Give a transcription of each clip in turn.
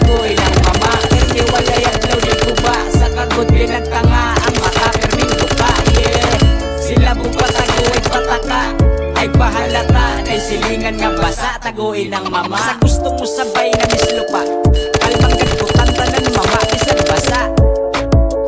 tagoy ng mama. Permi walay adlaw di guba, sa kagod pinagtanga ang mata perming luka. Yeah, sila buka tagoy pataka, ay pahalata kay silingan nga basa tagoy ng mama. Sa gusto mo sabay na mislupa, kalmang gagbutan tanan mama isang basa.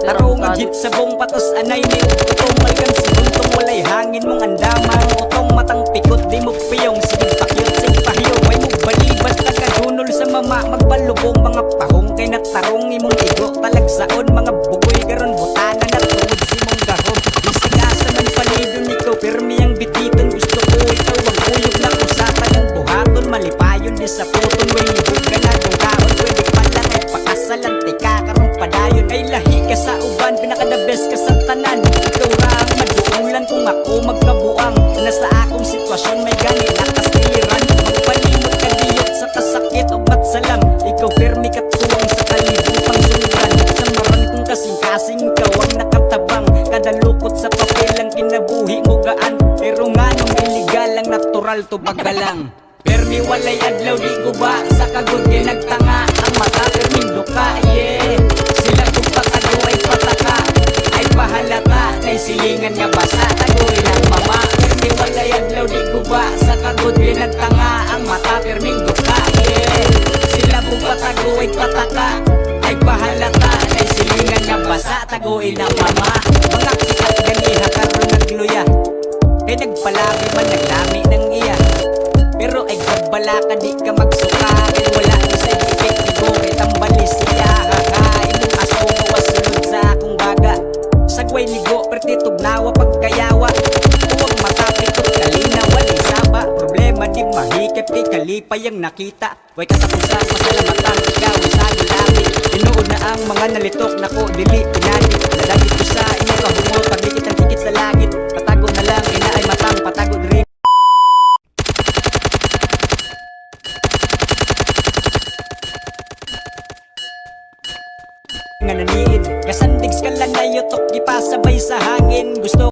Tarong agit sa bong patos anay ni utong malgan si buntong walay hangin mong andamang utong matang pikot di mo piyong sige pakyot sige pahiyo way mo balibad tagadunol sa mama magbalubong mga pahong kay natarong imong igo talagsaon mga bugoy garon butana na tuod si mong gahom isagasa man palidon ikaw permi ang bititon gusto ko ikaw ang uyog na kusatan ng buhaton malipayon di sa puton way libog ka na dugaon pwede pala kay pakasalan tika karon padayon ay lahi ka sa uban pinaka-the-best ka sa tanan ikaw ra ang maduulan kung ako magkabuang nasa akong sitwasyon may gani nakasiran magpalimot ka diyot sa kasakit o matsalam ikaw permi katuwang sa kalibutang sundan sa maran kung kasing-kasing ikaw ang nakatabang kada lukot sa papel ang kinabuhi mo gaan pero nga nung illegal ang natural to bagalang permi walay adlaw di guba sa kagod kay nagtanga ang mata perming duka yeah sila kung pakaduay pataka ay pahalata kay silingan nga basa tagoy ng mama permi walay adlaw di guba sa kagod kay nagtanga ang mata perming duka yeah sila kung pakaduay pataka ay pahalata kay silingan nga basa tagoy ng mama mga kikat ganiha karon nagluya kay nagpalabi man naglami ng iya pero ay kagbala ka di ka magsuka kay wala ni sa epektibo kay tambali siya hakain mong aso gawas sulod sa akong baga sagway ligo perti tugnawa pagkayawa huwag matapikot kalinawa ni saba problema di mahikap kay kalipay ang nakita way katapusan pasalamatan ikaw sa gulami tinuod na ang mga nalitok nako dili pinagi nadagit ko sa inyo kahungol paglikit ang tikit sa langit patago na lang ina ay matang patago diri nga naniid kasandig ka lang na yutok di pasabay sa hangin gusto